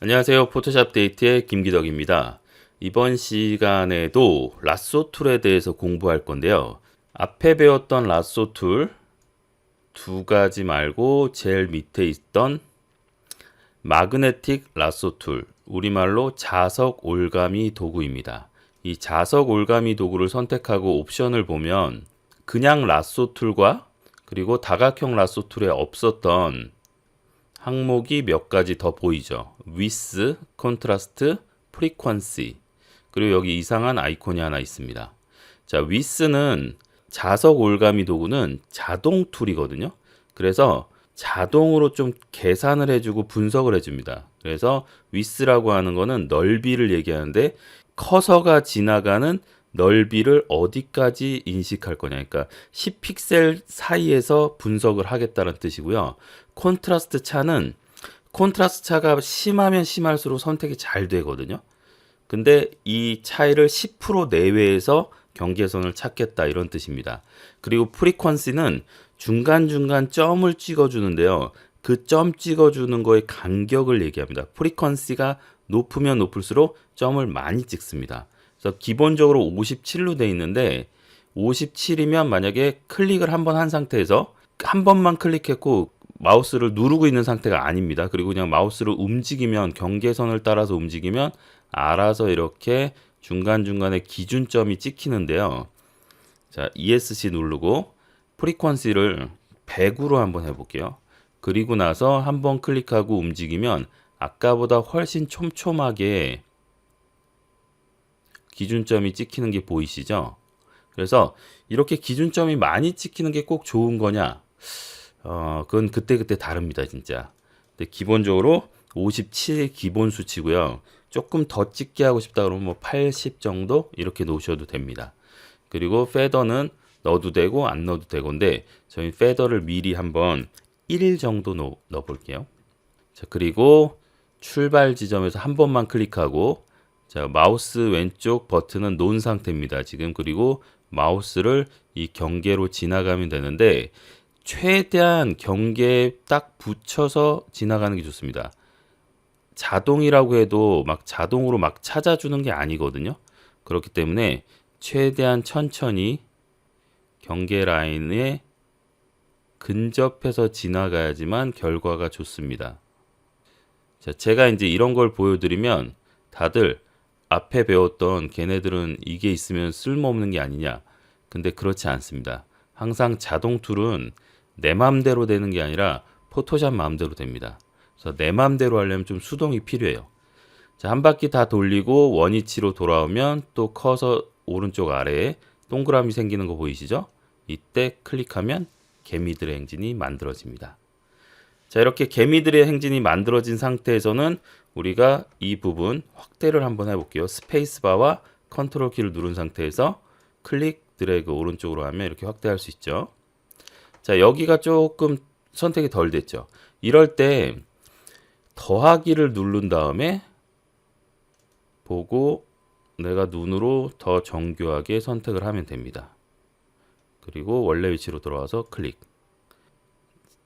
안녕하세요. 포토샵 데이트의 김기덕입니다. 이번 시간에도 라sso 툴에 대해서 공부할 건데요. 앞에 배웠던 라sso 툴 두 가지 말고 제일 밑에 있던 마그네틱 라sso 툴, 우리말로 자석 올가미 도구입니다. 이 자석 올가미 도구를 선택하고 옵션을 보면 그냥 라sso 툴과 그리고 다각형 라sso 툴에 없었던 항목이 몇 가지 더 보이죠. 위스, 콘트라스트, 프리퀀시, 그리고 여기 이상한 아이콘이 하나 있습니다. 자, 위스는 자석 올가미 도구는 자동 툴이거든요. 그래서 자동으로 좀 계산을 해주고 분석을 해줍니다. 그래서 위스라고 하는 거는 넓이를 얘기하는데 커서가 지나가는 넓이를 어디까지 인식할 거냐. 그러니까 10픽셀 사이에서 분석을 하겠다는 뜻이고요. 콘트라스트 차는 콘트라스트 차가 심하면 심할수록 선택이 잘 되거든요. 근데 이 차이를 10% 내외에서 경계선을 찾겠다 이런 뜻입니다. 그리고 프리퀀시는 중간중간 점을 찍어주는데요. 그 점 찍어주는 거의 간격을 얘기합니다. 프리퀀시가 높으면 높을수록 점을 많이 찍습니다. 그래서 기본적으로 57로 돼 있는데 57이면 만약에 클릭을 한번 한 상태에서 한 번만 클릭했고 마우스를 누르고 있는 상태가 아닙니다. 그리고 그냥 마우스를 움직이면 경계선을 따라서 움직이면 알아서 이렇게 중간중간에 기준점이 찍히는데요. 자, ESC 누르고 프리퀀시를 100으로 한번 해볼게요. 그리고 나서 한번 클릭하고 움직이면 아까보다 훨씬 촘촘하게 기준점이 찍히는 게 보이시죠? 그래서 이렇게 기준점이 많이 찍히는 게 꼭 좋은 거냐? 그건 그때그때 다릅니다, 진짜. 근데 기본적으로 57이 기본 수치고요. 조금 더 찍게 하고 싶다 그러면 뭐 80 정도 이렇게 놓으셔도 됩니다. 그리고 페더는 넣어도 되고 안 넣어도 되고인데 저희 페더를 미리 한번 1 정도 넣어 볼게요. 자, 그리고 출발 지점에서 한 번만 클릭하고 자, 마우스 왼쪽 버튼은 놓은 상태입니다. 지금 그리고 마우스를 이 경계로 지나가면 되는데 최대한 경계에 딱 붙여서 지나가는 게 좋습니다. 자동이라고 해도 막 자동으로 막 찾아주는 게 아니거든요. 그렇기 때문에 최대한 천천히 경계 라인에 근접해서 지나가야지만 결과가 좋습니다. 자, 제가 이제 이런 걸 보여드리면 다들 앞에 배웠던 걔네들은 이게 있으면 쓸모없는 게 아니냐. 근데 그렇지 않습니다. 항상 자동 툴은 내 맘대로 되는 게 아니라 포토샵 마음대로 됩니다. 그래서 내 맘대로 하려면 좀 수동이 필요해요. 자, 한 바퀴 다 돌리고 원위치로 돌아오면 또 커서 오른쪽 아래에 동그라미 생기는 거 보이시죠? 이때 클릭하면 개미들의 행진이 만들어집니다. 자, 이렇게 개미들의 행진이 만들어진 상태에서는 우리가 이 부분 확대를 한번 해볼게요. 스페이스바와 컨트롤 키를 누른 상태에서 클릭, 드래그 오른쪽으로 하면 이렇게 확대할 수 있죠. 자, 여기가 조금 선택이 덜 됐죠. 이럴 때 더하기를 누른 다음에 보고 내가 눈으로 더 정교하게 선택을 하면 됩니다. 그리고 원래 위치로 돌아와서 클릭.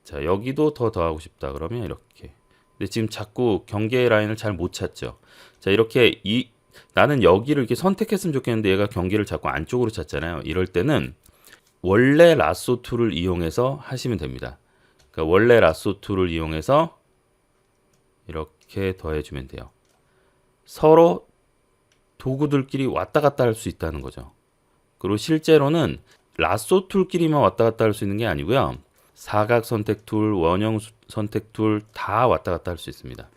자, 여기도 더 더하고 싶다 그러면 이렇게. 근데 지금 자꾸 경계 라인을 잘 못 찾죠. 자, 이렇게 나는 여기를 이렇게 선택했으면 좋겠는데 얘가 경계를 자꾸 안쪽으로 찾잖아요. 이럴 때는 원래 라sso 툴을 이용해서 하시면 됩니다. 그러니까 원래 라sso 툴을 이용해서 이렇게 더해주면 돼요. 서로 도구들끼리 왔다 갔다 할 수 있다는 거죠. 그리고 실제로는 라sso 툴끼리만 왔다 갔다 할 수 있는 게 아니고요. 사각 선택 툴, 원형 선택 툴 다 왔다 갔다 할 수 있습니다.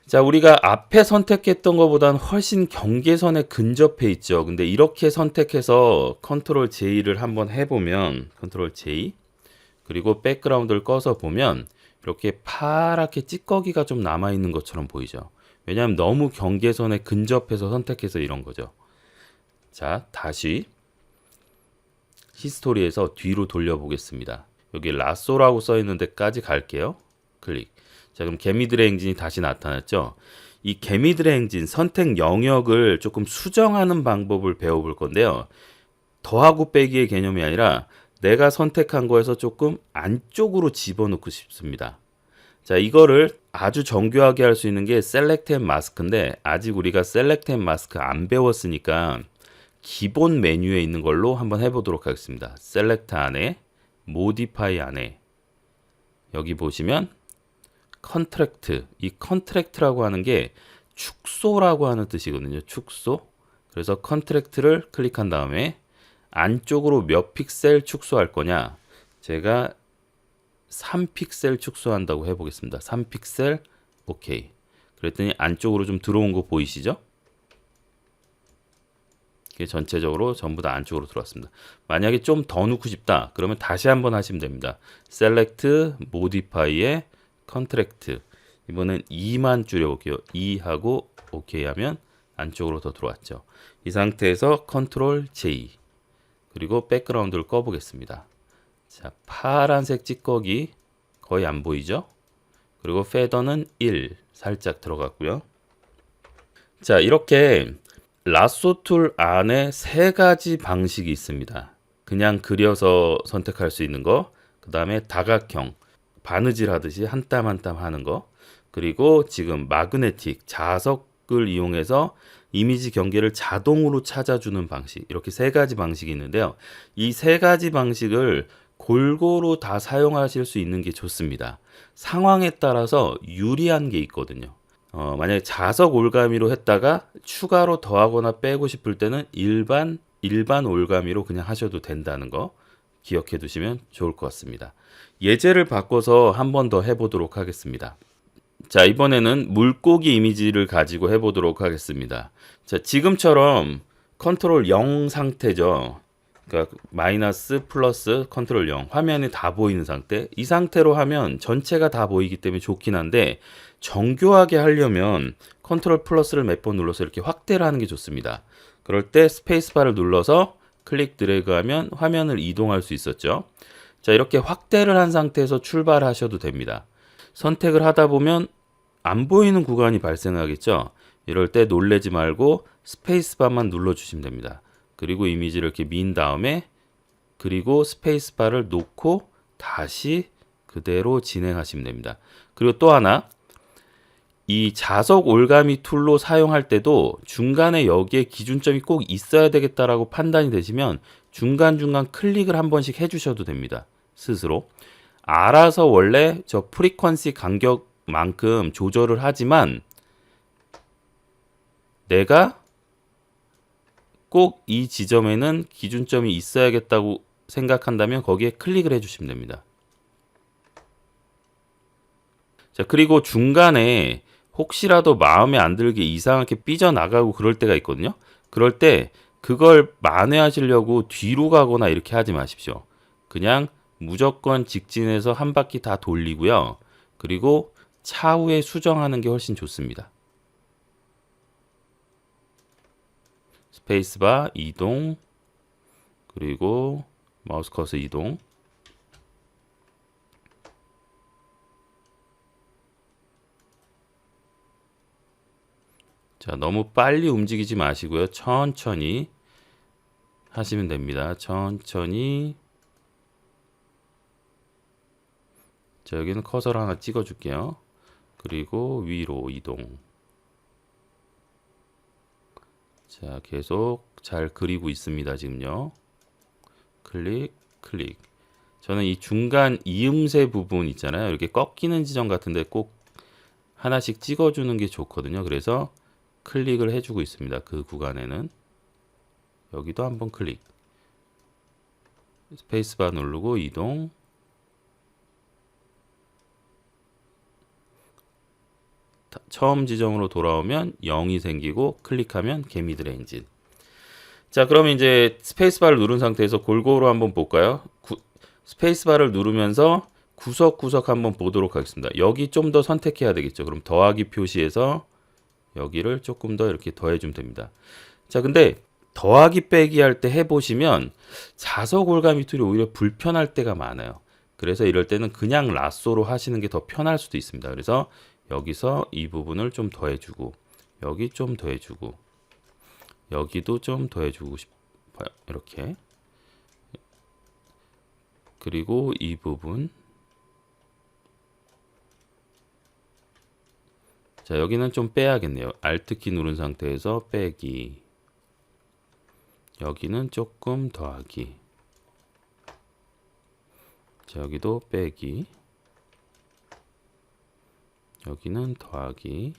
자, 우리가 앞에 선택했던 것보다는 훨씬 경계선에 근접해 있죠. 근데 이렇게 선택해서 컨트롤 J를 한번 해보면 컨트롤 J 그리고 백그라운드를 꺼서 보면 이렇게 파랗게 찌꺼기가 좀 남아있는 것처럼 보이죠. 왜냐하면 너무 경계선에 근접해서 선택해서 이런 거죠. 자, 다시 히스토리에서 뒤로 돌려보겠습니다. 여기 라쏘라고 써있는 데까지 갈게요. 클릭. 자, 그럼 개미들의 행진이 다시 나타났죠. 이 개미들의 행진 선택 영역을 조금 수정하는 방법을 배워볼 건데요. 더하고 빼기의 개념이 아니라 내가 선택한 거에서 조금 안쪽으로 집어넣고 싶습니다. 자, 이거를 아주 정교하게 할 수 있는 게 셀렉트 앤 마스크인데 아직 우리가 셀렉트 앤 마스크 안 배웠으니까 기본 메뉴에 있는 걸로 한번 해보도록 하겠습니다. 셀렉트 안에 모디파이 안에 여기 보시면 컨트랙트, 이 컨트랙트라고 하는 게 축소라고 하는 뜻이거든요. 축소. 그래서 컨트랙트를 클릭한 다음에 안쪽으로 몇 픽셀 축소할 거냐, 제가 3픽셀 축소한다고 해보겠습니다. 3픽셀 오케이. 그랬더니 안쪽으로 좀 들어온 거 보이시죠? 이게 전체적으로 전부 다 안쪽으로 들어왔습니다. 만약에 좀 더 넣고 싶다 그러면 다시 한번 하시면 됩니다. 셀렉트 모디파이에 컨트랙트, 이번엔 2만 줄여볼게요. 2 하고 오케이 하면 안쪽으로 더 들어왔죠. 이 상태에서 컨트롤 J 그리고 백그라운드를 꺼보겠습니다. 자, 파란색 찌꺼기 거의 안 보이죠? 그리고 페더는 1 살짝 들어갔고요. 자, 이렇게 라쏘 툴 안에 세 가지 방식이 있습니다. 그냥 그려서 선택할 수 있는 거, 그 다음에 다각형, 바느질 하듯이 한 땀 한 땀 하는 거, 그리고 지금 마그네틱, 자석을 이용해서 이미지 경계를 자동으로 찾아주는 방식, 이렇게 세 가지 방식이 있는데요. 이 세 가지 방식을 골고루 다 사용하실 수 있는 게 좋습니다. 상황에 따라서 유리한 게 있거든요. 만약에 자석 올가미로 했다가 추가로 더하거나 빼고 싶을 때는 일반 올가미로 그냥 하셔도 된다는 거 기억해 두시면 좋을 것 같습니다. 예제를 바꿔서 한 번 더 해보도록 하겠습니다. 자, 이번에는 물고기 이미지를 가지고 해보도록 하겠습니다. 자, 지금처럼 컨트롤 0 상태죠. 그러니까 마이너스 플러스 컨트롤 0 화면이 다 보이는 상태. 이 상태로 하면 전체가 다 보이기 때문에 좋긴 한데 정교하게 하려면 컨트롤 플러스를 몇 번 눌러서 이렇게 확대를 하는 게 좋습니다. 그럴 때 스페이스바를 눌러서 클릭 드래그하면 화면을 이동할 수 있었죠. 자, 이렇게 확대를 한 상태에서 출발하셔도 됩니다. 선택을 하다 보면 안 보이는 구간이 발생하겠죠. 이럴 때 놀래지 말고 스페이스바만 눌러주시면 됩니다. 그리고 이미지를 이렇게 민 다음에 그리고 스페이스바를 놓고 다시 그대로 진행하시면 됩니다. 그리고 또 하나, 이 자석 올가미 툴로 사용할 때도 중간에 여기에 기준점이 꼭 있어야 되겠다라고 판단이 되시면 중간중간 클릭을 한 번씩 해주셔도 됩니다. 스스로. 알아서 원래 저 프리퀀시 간격만큼 조절을 하지만 내가 꼭 이 지점에는 기준점이 있어야겠다고 생각한다면 거기에 클릭을 해주시면 됩니다. 자, 그리고 중간에 혹시라도 마음에 안 들게 이상하게 삐져나가고 그럴 때가 있거든요. 그럴 때 그걸 만회하시려고 뒤로 가거나 이렇게 하지 마십시오. 그냥 무조건 직진해서 한 바퀴 다 돌리고요. 그리고 차후에 수정하는 게 훨씬 좋습니다. 스페이스바 이동, 그리고 마우스 커서 이동. 자, 너무 빨리 움직이지 마시고요. 천천히 하시면 됩니다. 천천히. 자, 여기는 커서를 하나 찍어 줄게요. 그리고 위로 이동. 자, 계속 잘 그리고 있습니다. 지금요. 클릭, 클릭. 저는 이 중간 이음새 부분 있잖아요. 이렇게 꺾이는 지점 같은데 꼭 하나씩 찍어주는 게 좋거든요. 그래서 클릭을 해주고 있습니다. 그 구간에는. 여기도 한번 클릭. 스페이스바 누르고 이동. 처음 지점으로 돌아오면 0이 생기고 클릭하면 개미들 엔진. 자, 그러면 이제 스페이스바를 누른 상태에서 골고루 한번 볼까요? 스페이스바를 누르면서 구석구석 한번 보도록 하겠습니다. 여기 좀 더 선택해야 되겠죠. 그럼 더하기 표시에서 여기를 조금 더 이렇게 더해주면 됩니다. 자, 근데 더하기 빼기 할 때 해보시면 자석 올가미 툴이 오히려 불편할 때가 많아요. 그래서 이럴 때는 그냥 라쏘로 하시는 게 더 편할 수도 있습니다. 그래서 여기서 이 부분을 좀 더해주고 여기 좀 더해주고 여기도 좀 더해주고 싶어요. 이렇게. 그리고 이 부분 자, 여기는 좀 빼야겠네요. Alt키 누른 상태에서 빼기. 여기는 조금 더하기. 자, 여기도 빼기. 여기는 더하기.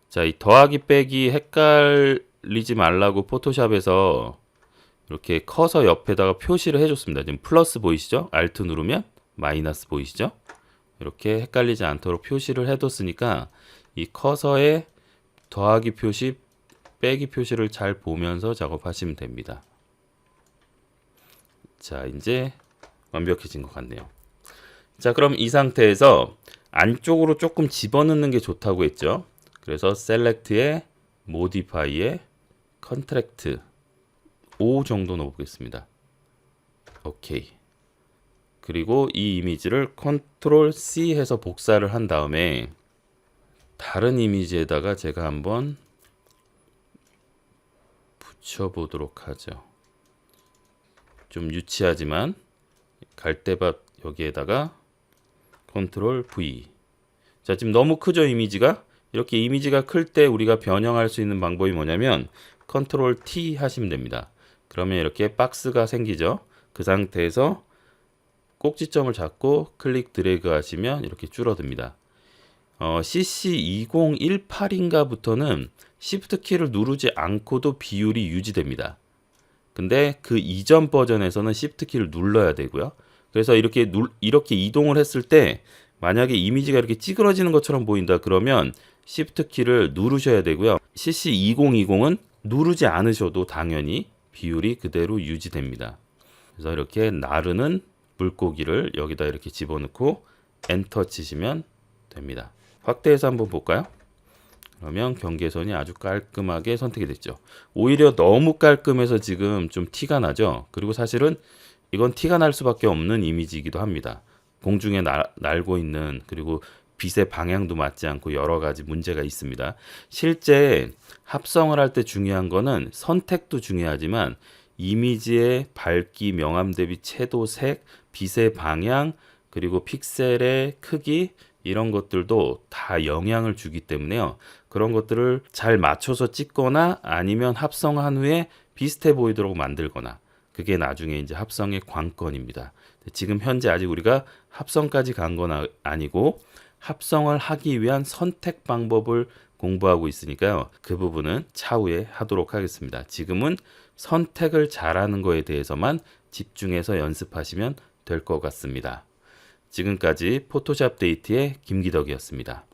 자, 이 더하기 빼기 헷갈리지 말라고 포토샵에서 이렇게 커서 옆에다가 표시를 해줬습니다. 지금 플러스 보이시죠? Alt 누르면 마이너스 보이시죠? 이렇게 헷갈리지 않도록 표시를 해뒀으니까 이 커서의 더하기 표시, 빼기 표시를 잘 보면서 작업하시면 됩니다. 자, 이제 완벽해진 것 같네요. 자, 그럼 이 상태에서 안쪽으로 조금 집어넣는 게 좋다고 했죠. 그래서 셀렉트에 모디파이에 컨트랙트 5 정도 넣어보겠습니다. 오케이. 그리고 이 이미지를 컨트롤 C 해서 복사를 한 다음에 다른 이미지에다가 제가 한번 붙여보도록 하죠. 좀 유치하지만 갈대밭 여기에다가 컨트롤 V. 자, 지금 너무 크죠, 이미지가? 이렇게 이미지가 클 때 우리가 변형할 수 있는 방법이 뭐냐면 컨트롤 T 하시면 됩니다. 그러면 이렇게 박스가 생기죠. 그 상태에서 꼭지점을 잡고 클릭 드래그 하시면 이렇게 줄어듭니다. CC2018인가부터는 Shift 키를 누르지 않고도 비율이 유지됩니다. 근데 그 이전 버전에서는 Shift 키를 눌러야 되고요. 그래서 이렇게 이동을 했을 때 만약에 이미지가 이렇게 찌그러지는 것처럼 보인다 그러면 Shift 키를 누르셔야 되고요. CC2020은 누르지 않으셔도 당연히 비율이 그대로 유지됩니다. 그래서 이렇게 나르는 물고기를 여기다 이렇게 집어넣고 엔터 치시면 됩니다. 확대해서 한번 볼까요? 그러면 경계선이 아주 깔끔하게 선택이 됐죠. 오히려 너무 깔끔해서 지금 좀 티가 나죠. 그리고 사실은 이건 티가 날 수밖에 없는 이미지이기도 합니다. 공중에 날고 있는, 그리고 빛의 방향도 맞지 않고 여러 가지 문제가 있습니다. 실제 합성을 할 때 중요한 거는 선택도 중요하지만 이미지의 밝기, 명암 대비, 채도, 색, 빛의 방향, 그리고 픽셀의 크기, 이런 것들도 다 영향을 주기 때문에요. 그런 것들을 잘 맞춰서 찍거나 아니면 합성한 후에 비슷해 보이도록 만들거나, 그게 나중에 이제 합성의 관건입니다. 지금 현재 아직 우리가 합성까지 간 건 아니고 합성을 하기 위한 선택 방법을 공부하고 있으니까요. 그 부분은 차후에 하도록 하겠습니다. 지금은 선택을 잘하는 거에 대해서만 집중해서 연습하시면 될 것 같습니다. 지금까지 포토샵 데이트의 김기덕이었습니다.